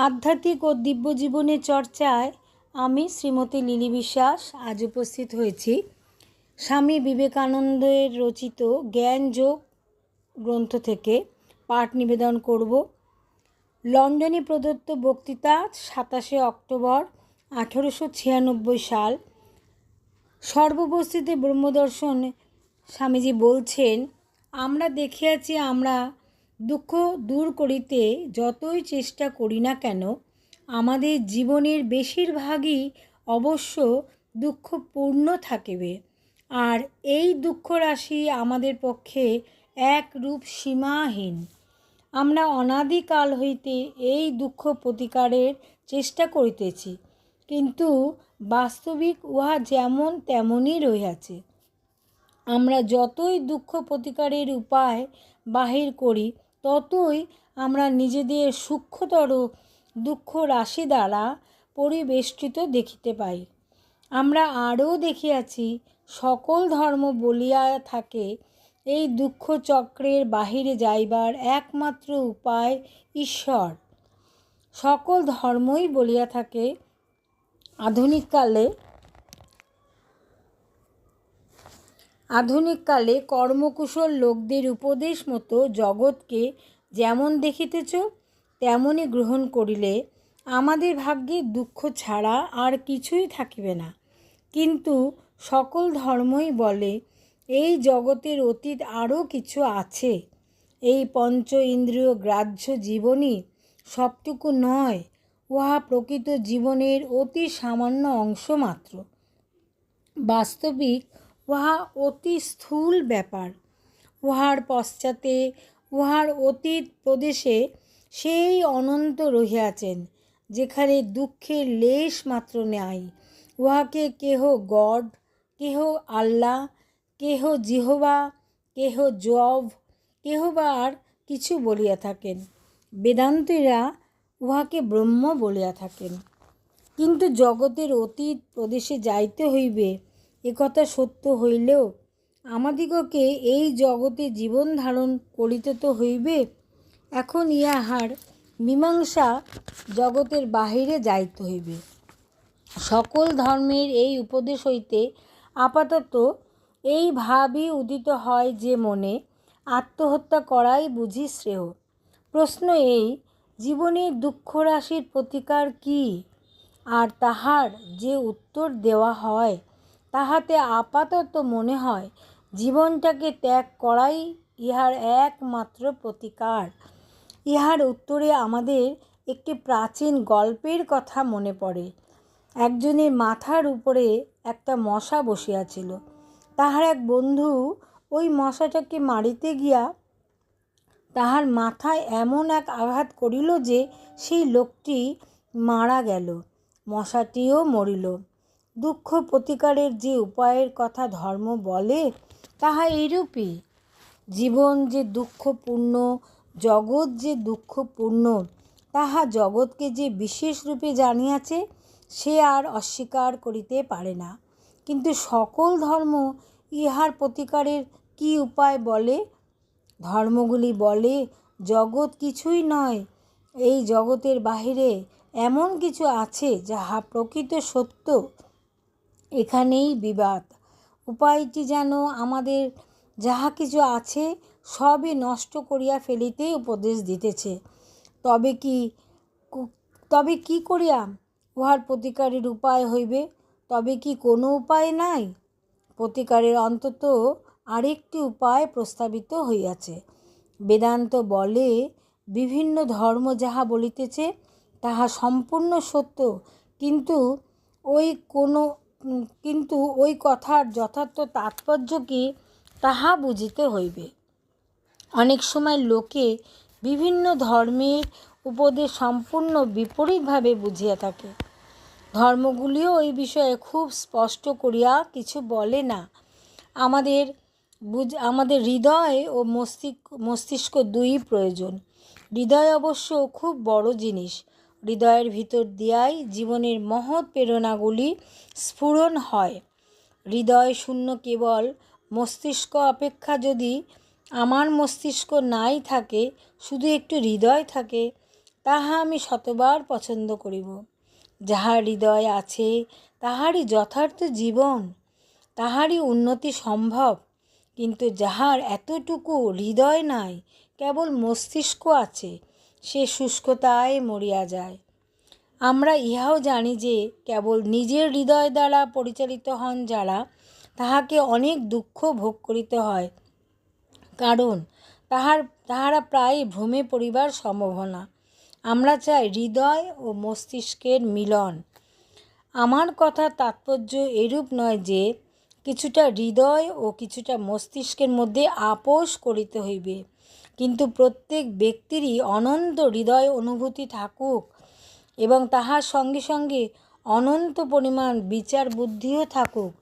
আধ্যাত্মিক ও দিব্য জীবনের চর্চায় আমি শ্রীমতী লিলি বিশ্বাস আজ উপস্থিত হয়েছি। স্বামী বিবেকানন্দের রচিত জ্ঞানযোগ গ্রন্থ থেকে পাঠ নিবেদন করব। লন্ডনে প্রদত্ত বক্তৃতা 27 অক্টোবর 1896 সাল। সর্ববস্থিতে ব্রহ্মদর্শন স্বামীজি বলছেন, আমরা দেখিয়াছি, আমরা দুঃখ দূর করিতে যতই চেষ্টা করি না কেন, আমাদের জীবনের বেশিরভাগই অবশ্য দুঃখপূর্ণ থাকিবে। আর এই দুঃখ রাশি আমাদের পক্ষে একরূপ সীমাহীন। আমরা অনাদিকাল হইতে এই দুঃখ প্রতিকারের চেষ্টা করিতেছি, কিন্তু বাস্তবিক উহা যেমন তেমনই রহিয়াছে। আমরা যতই দুঃখ প্রতিকারের উপায় বাহির করি, ততই আমরা নিজেদের সূক্ষ্মতর দুঃখ রাশি দ্বারা পরিবেষ্টিত দেখিতে পাই। আমরা আরও দেখিয়াছি, সকল ধর্ম বলিয়া থাকে এই দুঃখ চক্রের বাহিরে যাইবার একমাত্র উপায় ঈশ্বর। সকল ধর্মই বলিয়া থাকে আধুনিককালে কর্মকুশল লোকদের উপদেশ মতো জগৎকে যেমন দেখিতেছ তেমনই গ্রহণ করিলে আমাদের ভাগ্যে দুঃখ ছাড়া আর কিছুই থাকিবে না। কিন্তু সকল ধর্মই বলে এই জগতের অতীত আরও কিছু আছে। এই পঞ্চ ইন্দ্রিয় গ্রাহ্য জীবনই সবটুকু নয়, উহা প্রকৃত জীবনের অতি সামান্য অংশ মাত্র। বাস্তবিক উহা অতি স্থূল ব্যাপার। উহার পশ্চাতে, উহার অতীত প্রদেশে সেই অনন্ত রহিয়াছেন, যেখানে দুঃখের লেশ মাত্র নাই। উহাকে কেহ গড, কেহ আল্লাহ, কেহ জিহোবা, কেহ জব, কেহ বা আর কিছু বলিয়া থাকেন। বেদান্তীরা উহাকে ব্রহ্ম বলিয়া থাকেন। কিন্তু জগতের অতীত প্রদেশে যাইতে হইবে, একথা সত্য হইলেও আমাদিগকে এই জগতে জীবন ধারণ করিতে তো হইবে। এখন ইহার মীমাংসা জগতের বাহিরে যাইতে হইবে। সকল ধর্মের এই উপদেশ হইতে আপাতত এই ভাবই উদিত হয় যে মনে আত্মহত্যা করাই বুঝি শ্রেয়। প্রশ্ন এই, জীবনের দুঃখ রাশির প্রতিকার কী? আর তাহার যে উত্তর দেওয়া হয়, তাহাতে আপাতত মনে হয় জীবনটাকে ত্যাগ করাই ইহার একমাত্র প্রতিকার। ইহার উত্তরে আমাদের একটি প্রাচীন গল্পের কথা মনে পড়ে। একজনের মাথার উপরে একটা মশা বসিয়াছিল। তাহার এক বন্ধু ওই মশাটাকে মারিতে গিয়া তাহার মাথায় এমন এক আঘাত করিল যে সেই লোকটি মারা গেল, মশাটিও মরিল। দুঃখ প্রতিকারের যে উপায়ের কথা ধর্ম বলে, তাহা এইরূপই। জীবন যে দুঃখপূর্ণ, জগৎ যে দুঃখপূর্ণ, তাহা জগৎকে যে বিশেষ রূপে জানিয়াছে, সে আর অস্বীকার করিতে পারে না। কিন্তু সকল ধর্ম ইহার প্রতিকারের কি উপায় বলে? ধর্মগুলি বলে জগৎ কিছুই নয়, এই জগতের বাহিরে এমন কিছু আছে যাহা প্রকৃত সত্য। এখানেই বিবাদ। উপায়টি যেন আমাদের যাহা কিছু আছে সবই নষ্ট করিয়া ফেলিতে উপদেশ দিতেছে। তবে কি করিয়া উহার প্রতিকারের উপায় হইবে? তবে কি কোনো উপায় নাই? প্রতিকারের অন্তত আরেকটি উপায় প্রস্তাবিত হইয়াছে। বেদান্ত বলে বিভিন্ন ধর্ম যাহা বলিতেছে তাহা সম্পূর্ণ সত্য, কিন্তু ওই কথার যথার্থ তাৎপর্য কি, তাহা বুঝিতে হইবে। অনেক সময় লোকে বিভিন্ন ধর্মের উপদেশ সম্পূর্ণ বিপরীতভাবে বুঝিয়া থাকে। ধর্মগুলিও এই বিষয়ে খুব স্পষ্ট করিয়া কিছু বলে না। আমাদের হৃদয় ও মস্তিষ্ক দুই প্রয়োজন। হৃদয় অবশ্য খুব বড় জিনিস। হৃদয়ের ভিতর দিয়াই জীবনের মহৎ প্রেরণাগুলি স্ফুরণ হয়। হৃদয় শূন্য কেবল মস্তিষ্ক অপেক্ষা যদি আমার মস্তিষ্ক নাই থাকে, শুধু একটু হৃদয় থাকে, তাহা আমি শতবার পছন্দ করিব। যাহার হৃদয় আছে তাহারই যথার্থ জীবন, তাহারই উন্নতি সম্ভব। কিন্তু যাহার এতটুকু হৃদয় নাই, কেবল মস্তিষ্ক আছে, সে শুষ্কতায় মরিয়া যায়। আমরা ইহাও জানি যে কেবল নিজের হৃদয় দ্বারা পরিচালিত হন যারা, তাহাকে অনেক দুঃখ ভোগ করিতে হয়, কারণ তাহারা প্রায় ভ্রমে পড়িবার সম্ভাবনা। আমরা চাই হৃদয় ও মস্তিষ্কের মিলন। আমার কথার তাৎপর্য এরূপ নয় যে কিছুটা হৃদয় ও কিছুটা মস্তিষ্কের মধ্যে আপোষ করিতে হইবে, কিন্তু প্রত্যেক ব্যক্তিরই অনন্ত হৃদয় অনুভূতি থাকুক এবং তাহার সঙ্গে সঙ্গে অনন্ত পরিমাণ বিচার বুদ্ধিও থাকুক।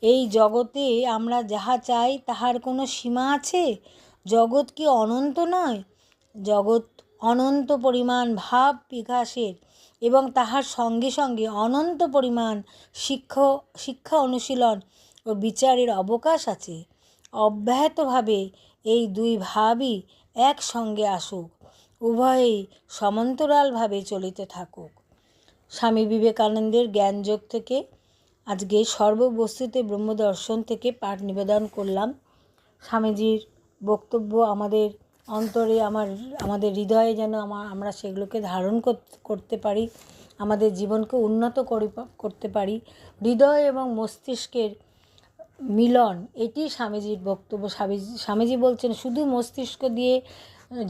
এই জগতে আমরা যাহা চাই তাহার কোনো সীমা আছে? জগৎ কি অনন্ত নয়? জগৎ অনন্ত পরিমাণ ভাব বিকাশের এবং তাহার সঙ্গে সঙ্গে অনন্ত পরিমাণ শিক্ষা অনুশীলন ও বিচারের অবকাশ আছে। অব্যাহতভাবে এই দুই ভাবই একসঙ্গে আসুক, উভয়েই সমান্তরালভাবে চলিতে থাকুক। স্বামী বিবেকানন্দের জ্ঞানযোগ থেকে আজকে সর্ববস্তুতে ব্রহ্মদর্শন থেকে পাঠ নিবেদন করলাম। স্বামীজির বক্তব্য আমাদের অন্তরে, আমাদের হৃদয়ে যেন আমরা সেগুলোকে ধারণ করতে পারি, আমাদের জীবনকে উন্নত করতে পারি। হৃদয় এবং মস্তিষ্কের মিলন, এটি স্বামীজির বক্তব্য। স্বামীজি বলছেন শুধু মস্তিষ্ক দিয়ে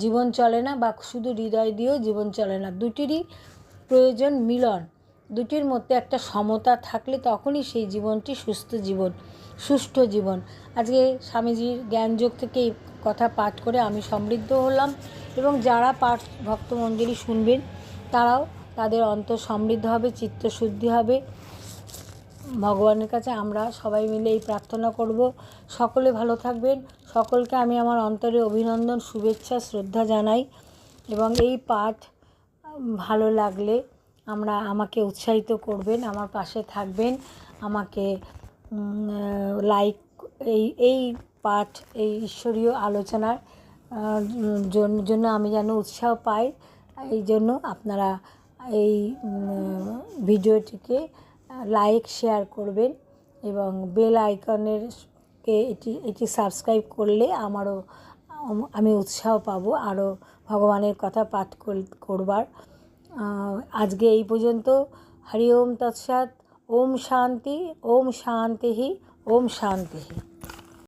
জীবন চলে না, বা শুধু হৃদয় দিয়েও জীবন চলে না, দুটিরই প্রয়োজন মিলন। দুটির মধ্যে একটা সমতা থাকলে তখনই সেই জীবনটি সুষ্ঠু জীবন। আজকে স্বামীজির জ্ঞানযোগ থেকে এই কথা পাঠ করে আমি সমৃদ্ধ হলাম, এবং যারা পাঠ ভক্তমণ্ডলী শুনবেন তারাও, তাদের অন্তর সমৃদ্ধ হবে, চিত্তশুদ্ধি হবে। ভগবানের কাছে আমরা সবাই মিলে এই প্রার্থনা করব। সকলে ভালো থাকবেন। সকলকে আমি আমার অন্তরে অভিনন্দন, শুভেচ্ছা, শ্রদ্ধা জানাই। এবং এই পাঠ ভালো লাগলে আমাকে উৎসাহিত করবেন, আমার পাশে থাকবেন, আমাকে লাইক, এই পাঠ, এই ঈশ্বরীয় আলোচনার জন্য আমি যেন উৎসাহ পাই, এই জন্য আপনারা এই ভিডিওটিকে লাইক, শেয়ার করবেন এবং বেল আইকনের এটি সাবস্ক্রাইব করলে আমি উৎসাহ পাবো আরও ভগবানের কথা পাঠ করবার। আজকে এই পর্যন্ত। হরি ওম তৎসৎ। ওম শান্তি, ওম শান্তি, ওম শান্তি।